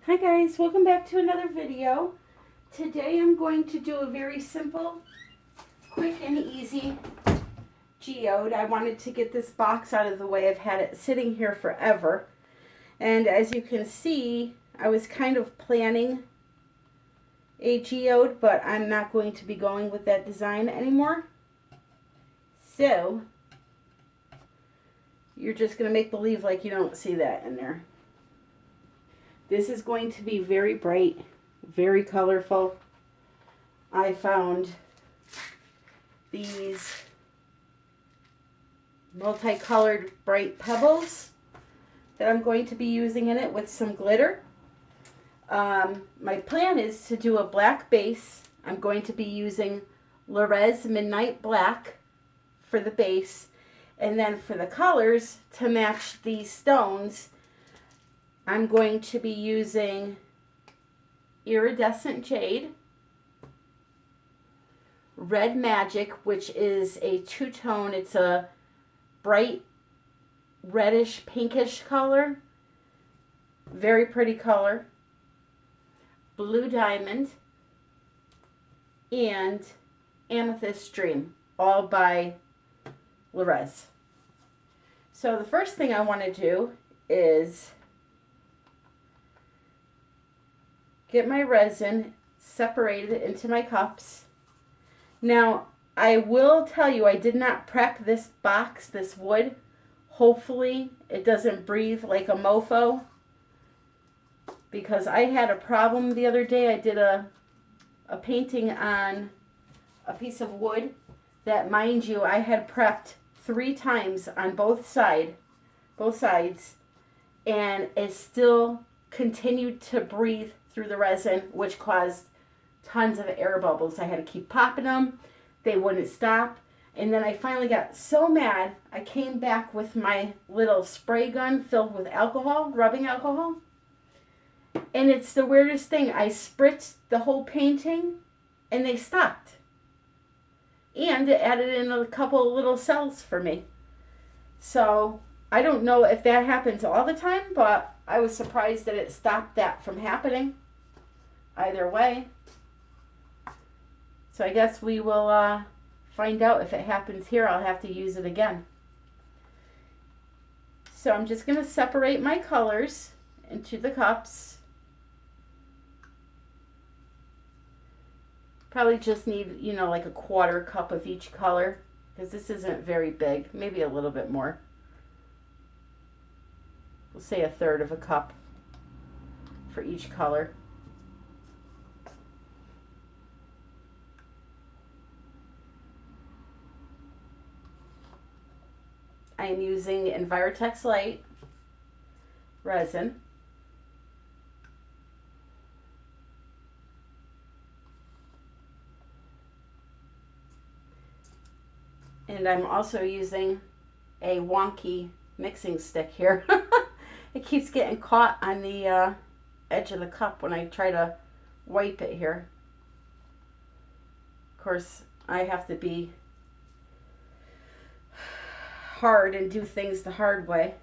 Hi guys, welcome back to another video. Today I'm going to do a very simple, quick and easy geode. I wanted to get this box out of the way. I've had it sitting here forever. And as you can see, I was kind of planning a geode, but I'm not going to be going with that design anymore. So, you're just going to make believe like you don't see that in there. This is going to be very bright, very colorful. I found these multicolored bright pebbles that I'm going to be using in it with some glitter. My plan is to do a black base. I'm going to be using Resin Midnight Black for the base. And then for the colors to match these stones, I'm going to be using Iridescent Jade, Red Magic, which is a two-tone. It's a bright reddish pinkish color. Very pretty color. Blue Diamond and Amethyst Dream, all by Resin. So the first thing I want to do is get my resin separated into my cups. Now, I will tell you, I did not prep this box, this wood. Hopefully, it doesn't breathe like a mofo, because I had a problem the other day. I did a painting on a piece of wood that, mind you, I had prepped 3 times on both sides, and it still continued to breathe through the resin, which caused tons of air bubbles. I had to keep popping them. They wouldn't stop. And then I finally got so mad, I came back with my little spray gun filled with alcohol, rubbing alcohol. And it's the weirdest thing. I spritzed the whole painting and they stopped. And it added in a couple of little cells for me. So I don't know if that happens all the time, but I was surprised that it stopped that from happening. Either way. So I guess we will find out if it happens here. I'll have to use it again. So I'm just going to separate my colors into the cups. Probably just need, like a 1/4 cup of each color, because this isn't very big. Maybe a little bit more. We'll say 1/3 of a cup for each color. I am using Envirotex Lite resin. And I'm also using a wonky mixing stick here. It keeps getting caught on the edge of the cup when I try to wipe it here. Of course, I have to be hard and do things the hard way.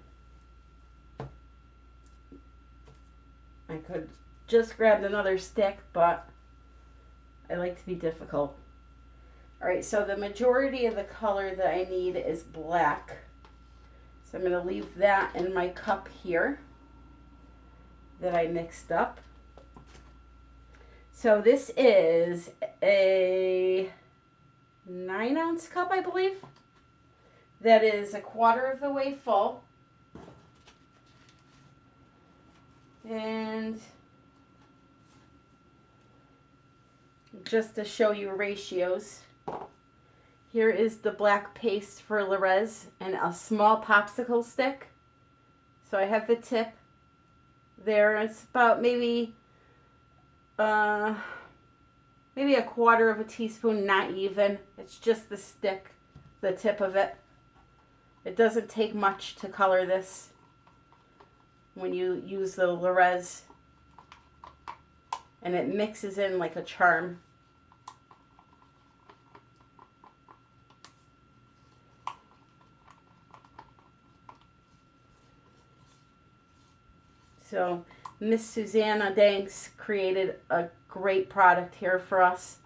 I could just grab another stick, but I like to be difficult. Alright, so the majority of the color that I need is black. So I'm going to leave that in my cup here that I mixed up. So this is a 9-ounce cup, I believe. That is 1/4 of the way full. And just to show you ratios, here is the black paste for Resin and a small popsicle stick. So I have the tip there. It's about maybe a 1/4 of a teaspoon, not even. It's just the stick, the tip of it. It doesn't take much to color this when you use the Resin, and it mixes in like a charm. So So Miss Susanna Danks created a great product here for us.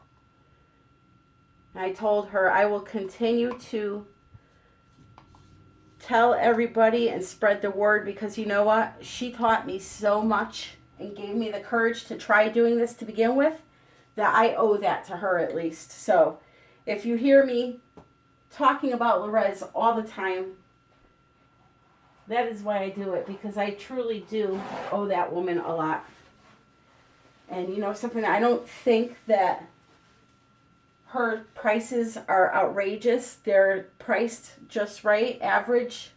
And I told her I will continue to tell everybody and spread the word, because you know what? She taught me so much and gave me the courage to try doing this to begin with, that I owe that to her at least. So if you hear me talking about Resin all the time, that is why I do it, because I truly do owe that woman a lot. And you know something, I don't think that her prices are outrageous. They're priced just right, average.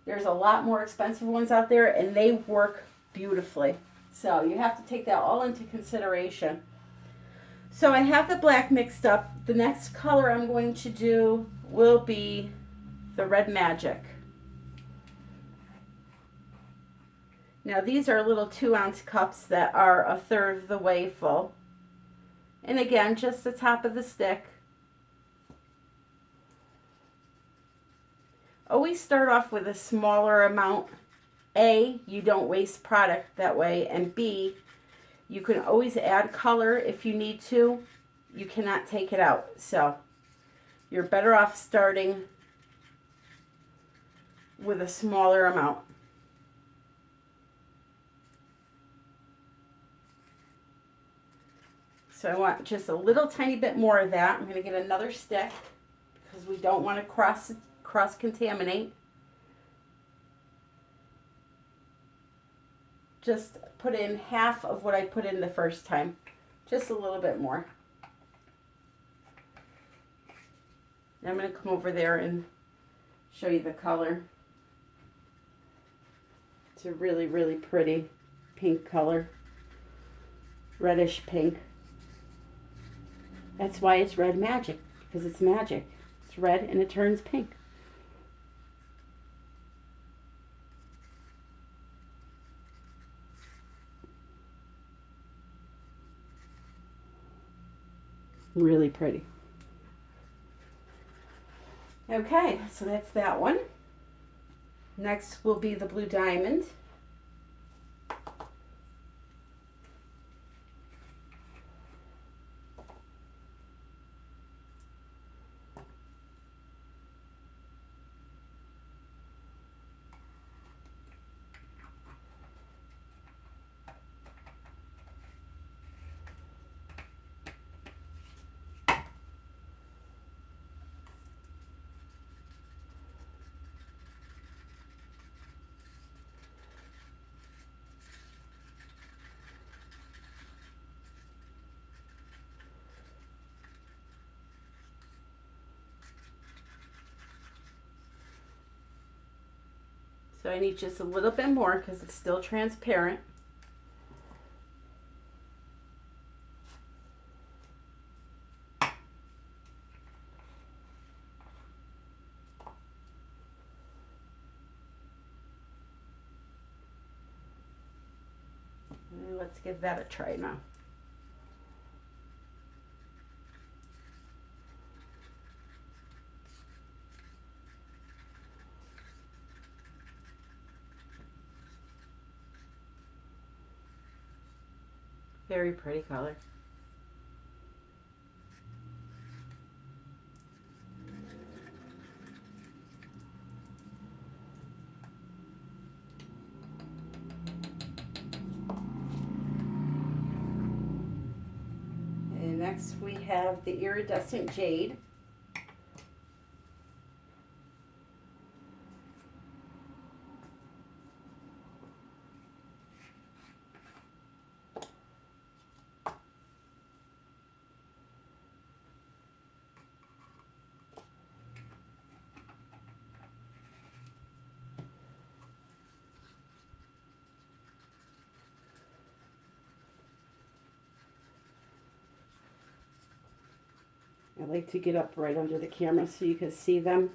There's a lot more expensive ones out there, and they work beautifully. So you have to take that all into consideration. So I have the black mixed up. The next color I'm going to do will be the Red Magic. Now these are little 2-ounce cups that are 1/3 of the way full. And again, just the top of the stick. Always start off with a smaller amount. A, you don't waste product that way, and B, you can always add color if you need to. You cannot take it out. So you're better off starting with a smaller amount. So I want just a little tiny bit more of that. I'm going to get another stick because we don't want to cross-contaminate. Just put in half of what I put in the first time. Just a little bit more. I'm going to come over there and show you the color. It's a really, really pretty pink color. Reddish pink. That's why it's Red Magic, because it's magic. It's red and it turns pink. Really pretty. Okay, so that's that one. Next will be the Blue Diamond. So I need just a little bit more because it's still transparent. Let's give that a try now. Very pretty color. And next we have the Iridescent Jade. I like to get up right under the camera so you can see them.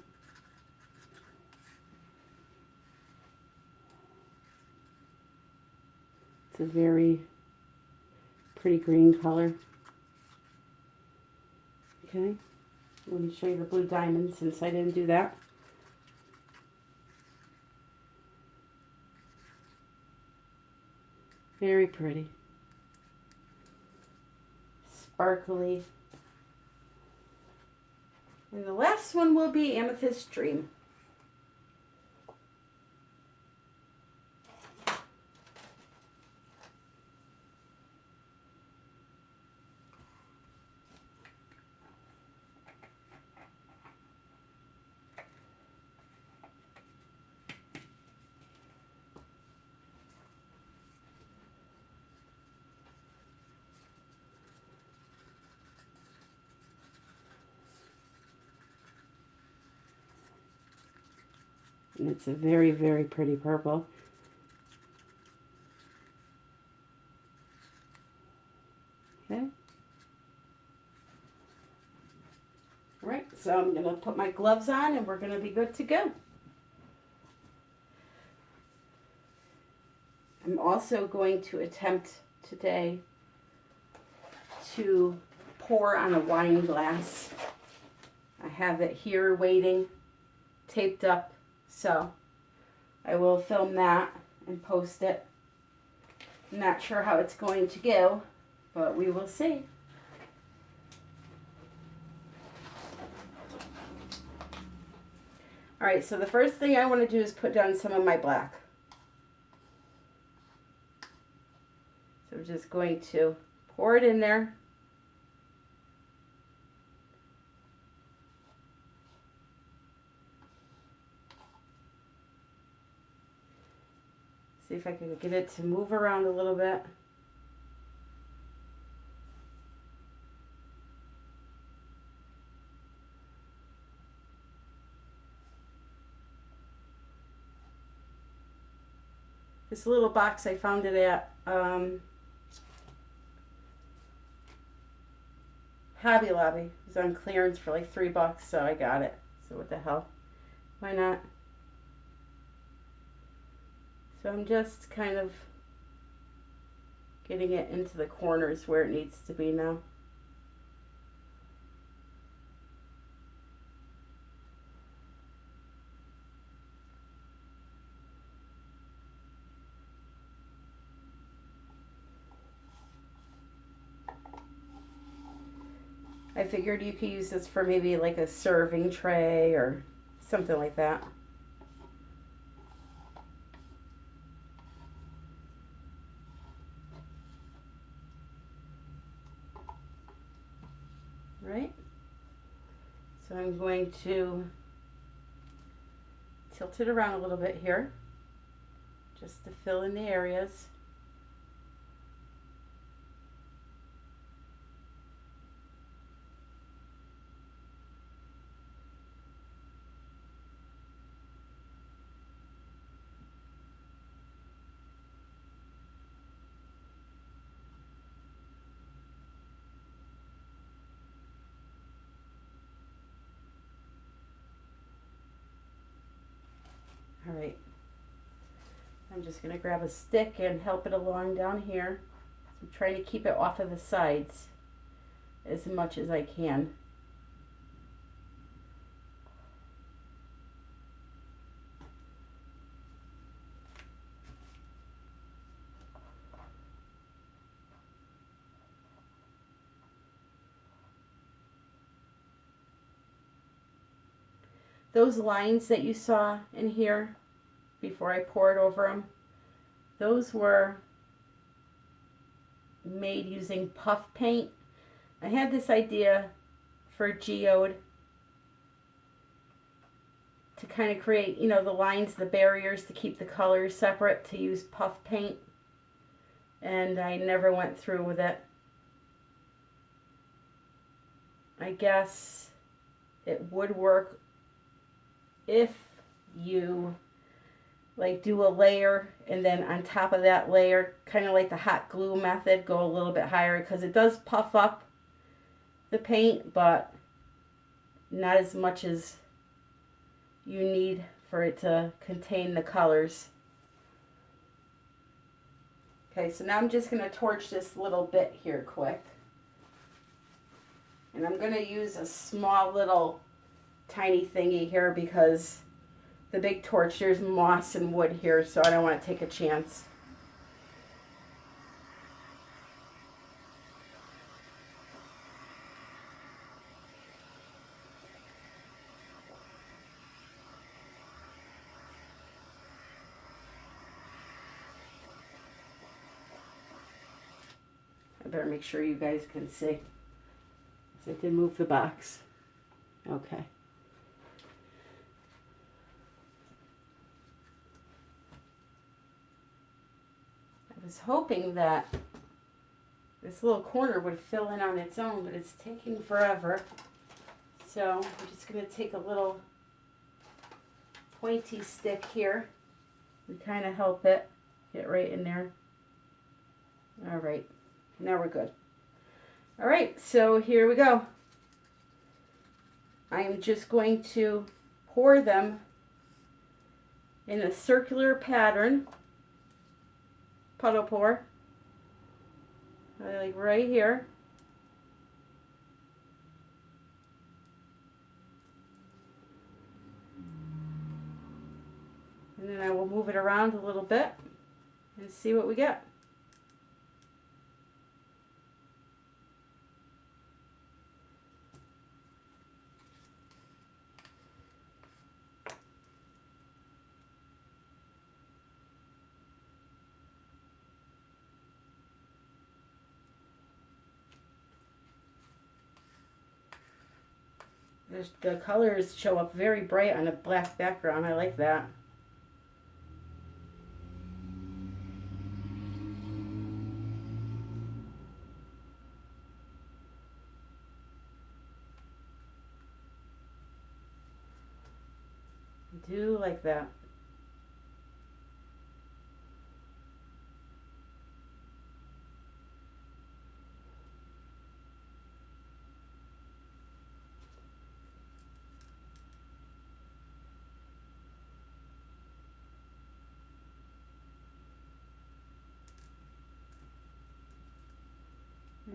It's a very pretty green color. Okay, let me show you the Blue Diamond since I didn't do that. Very pretty. Sparkly. And the last one will be Amethyst Dream. And it's a very, very pretty purple. Okay. All right, so I'm going to put my gloves on and we're going to be good to go. I'm also going to attempt today to pour on a wine glass. I have it here waiting, taped up. So I will film that and post it. I'm not sure how it's going to go, but we will see. All right, so the first thing I want to do is put down some of my black. So I'm just going to pour it in there. See if I can get it to move around a little bit. This little box, I found it at Hobby Lobby. It was on clearance for like $3, so I got it. So what the hell? Why not? So I'm just kind of getting it into the corners where it needs to be now. I figured you could use this for maybe like a serving tray or something like that. Right? So I'm going to tilt it around a little bit here just to fill in the areas. All right, I'm just going to grab a stick and help it along down here. I'm trying to keep it off of the sides as much as I can. Those lines that you saw in here before I poured over them, those were made using puff paint. I had this idea for Geode to kind of create, you know, the lines, the barriers to keep the colors separate, to use puff paint, and I never went through with it. I guess it would work if you like do a layer and then on top of that layer, kind of like the hot glue method, go a little bit higher, because it does puff up the paint, but not as much as you need for it to contain the colors. Okay, so now I'm just going to torch this little bit here quick. And I'm going to use a small little tiny thingy here because the big torch, there's moss and wood here, so I don't want to take a chance. better make sure you guys can see. So I did move the box. Okay. I was hoping that this little corner would fill in on its own, but it's taking forever. So I'm just going to take a little pointy stick here and kind of help it get right in there. All right, now we're good. All right, so here we go. I'm just going to pour them in a circular pattern, puddle pour, like right here. And then I will move it around a little bit and see what we get. The colors show up very bright on a black background. I like that. I do like that.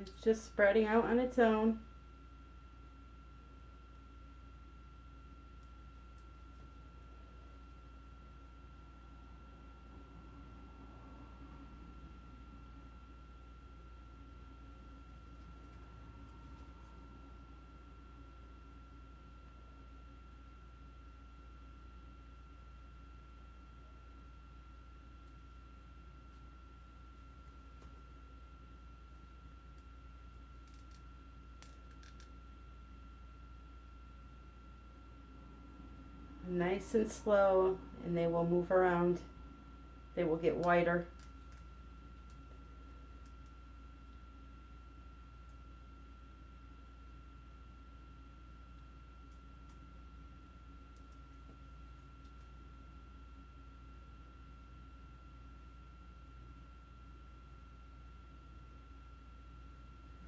It's just spreading out on its own. Nice and slow, and they will move around. They will get wider.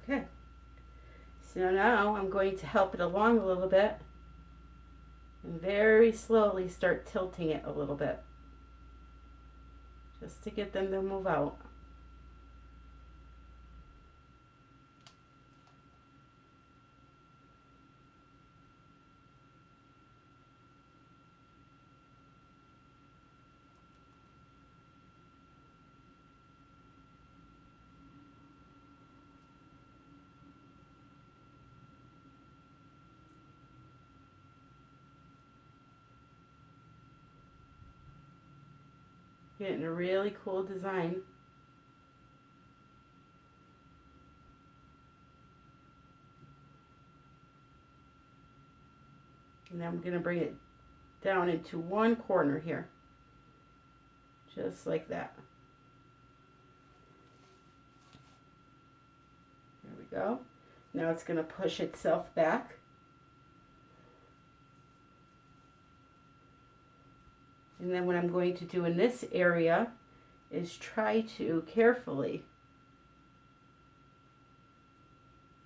Okay, so now I'm going to help it along a little bit and very slowly start tilting it a little bit, just to get them to move out. Getting a really cool design. And I'm going to bring it down into one corner here, just like that. There we go. Now it's going to push itself back. And then what I'm going to do in this area is try to carefully,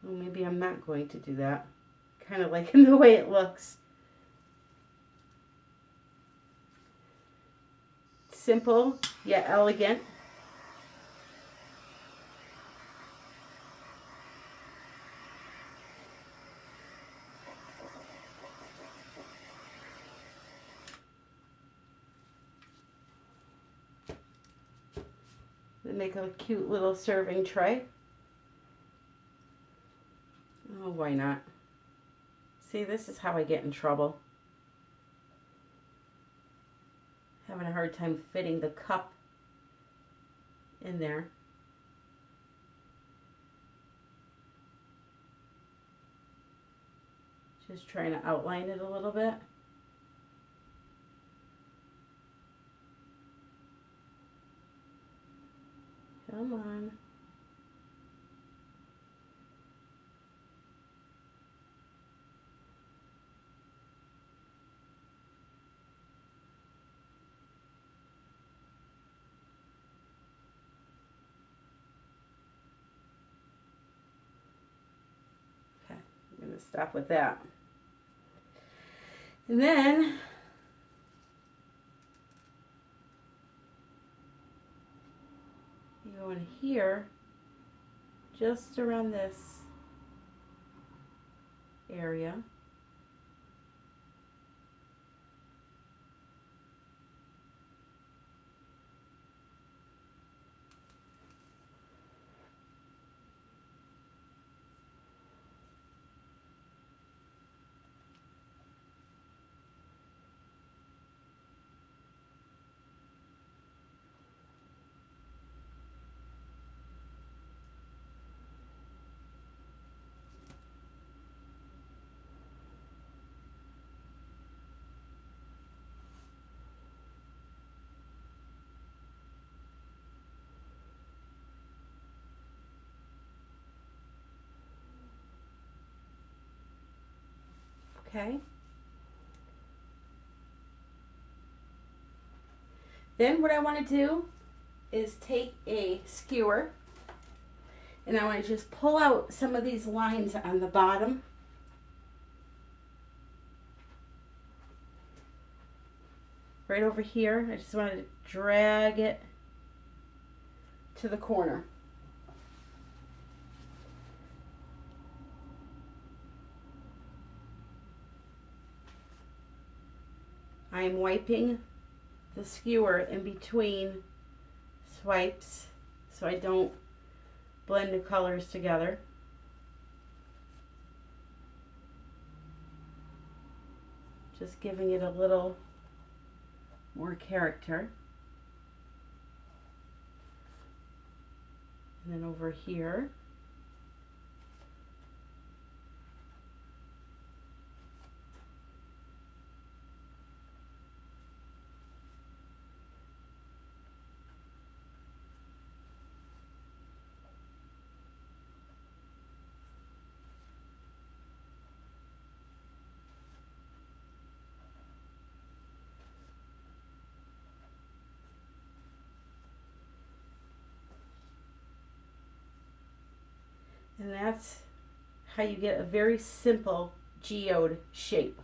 well, maybe I'm not going to do that, kind of like in the way it looks. Simple yet elegant. Make a cute little serving tray. Oh, why not? See, this is how I get in trouble. Having a hard time fitting the cup in there. Just trying to outline it a little bit. Come on. Okay, I'm going to stop with that. And then you go in here, just around this area. Okay. Then what I want to do is take a skewer and I want to just pull out some of these lines on the bottom. Right over here. I just want to drag it to the corner. I'm wiping the skewer in between swipes so I don't blend the colors together. Just giving it a little more character. And then over here, and that's how you get a very simple geode shape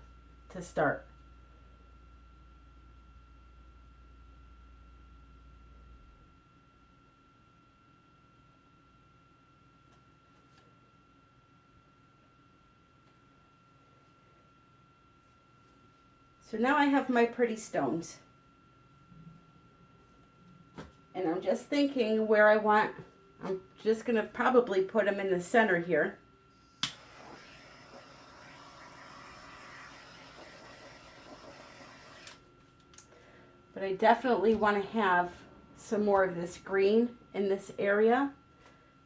to start. So now I have my pretty stones. And I'm just thinking where I want, I'm just going to probably put them in the center here. But I definitely want to have some more of this green in this area.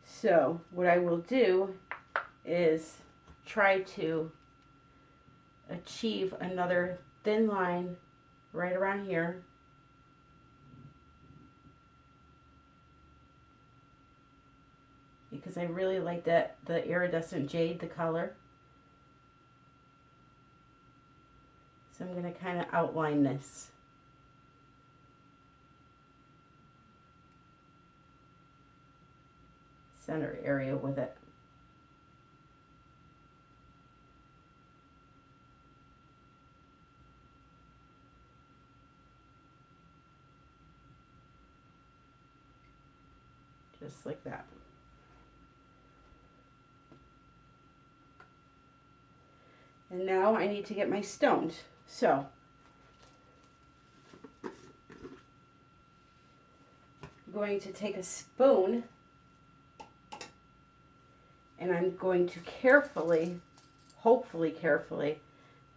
So what I will do is try to achieve another thin line right around here. Because I really like the iridescent jade, the color. So I'm going to kind of outline this. Center area with it. Just like that. And now I need to get my stones. So I'm going to take a spoon and I'm going to carefully, hopefully carefully,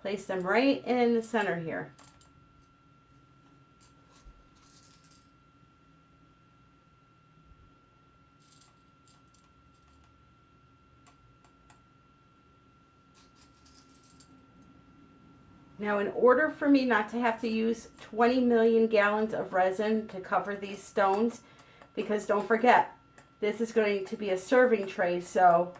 place them right in the center here. Now, in order for me not to have to use 20 million gallons of resin to cover these stones, because don't forget, this is going to be a serving tray, so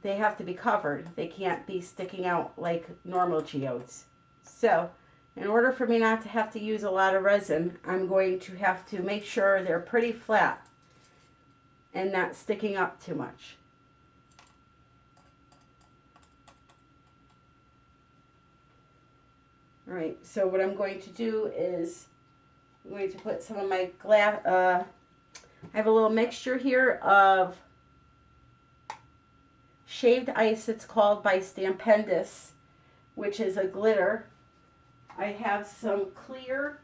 they have to be covered. They can't be sticking out like normal geodes. So, in order for me not to have to use a lot of resin, I'm going to have to make sure they're pretty flat and not sticking up too much. All right, so what I'm going to do is I'm going to put some of my glass, I have a little mixture here of shaved ice, it's called, by Stampendous, which is a glitter. I have some clear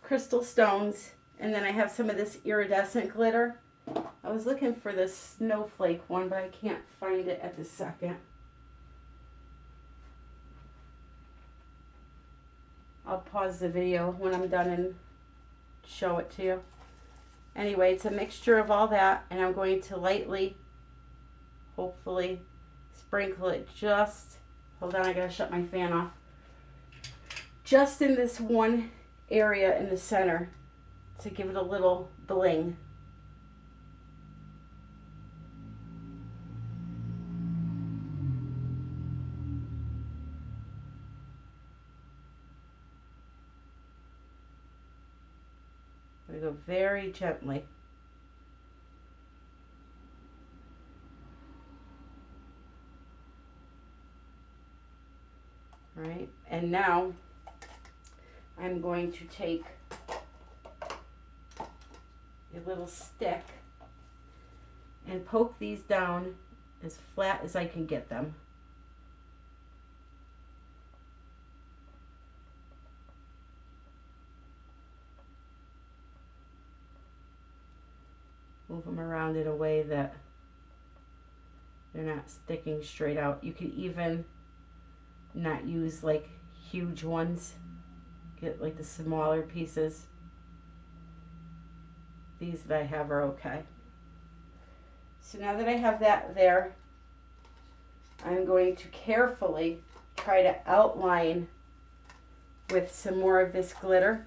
crystal stones, and then I have some of this iridescent glitter. I was looking for this snowflake one, but I can't find it at this second. I'll pause the video when I'm done and show it to you. Anyway, it's a mixture of all that, and I'm going to lightly, hopefully, sprinkle it just, hold on, I gotta shut my fan off, just in this one area in the center to give it a little bling. I'm going to go very gently. All right, and now I'm going to take a little stick and poke these down as flat as I can get them. Move them around in a way that they're not sticking straight out. You could even not use like huge ones. Get like the smaller pieces. These that I have are okay. So now that I have that there, I'm going to carefully try to outline with some more of this glitter.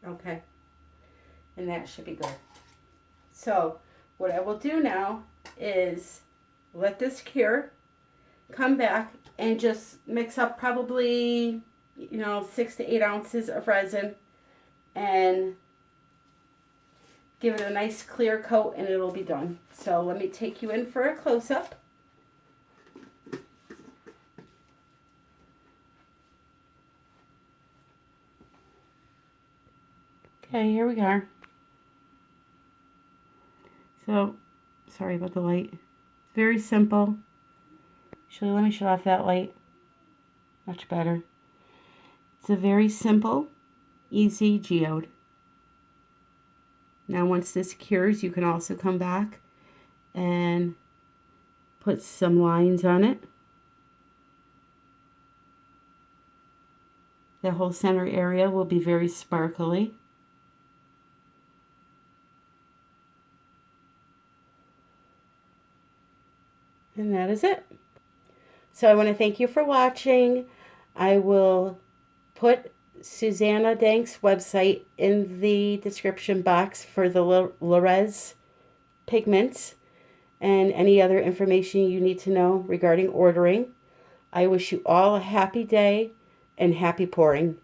Okay, and that should be good. So what I will do now is let this cure, come back and just mix up probably, 6 to 8 ounces of resin and give it a nice clear coat and it'll be done. So let me take you in for a close-up. Okay, here we are. So, sorry about the light. It's very simple. Let me shut off that light. Much better. It's a very simple, easy geode. Now once this cures, you can also come back and put some lines on it. The whole center area will be very sparkly. And that is it. So I want to thank you for watching. I will put Susanna Dank's website in the description box for the Resin pigments and any other information you need to know regarding ordering. I wish you all a happy day and happy pouring.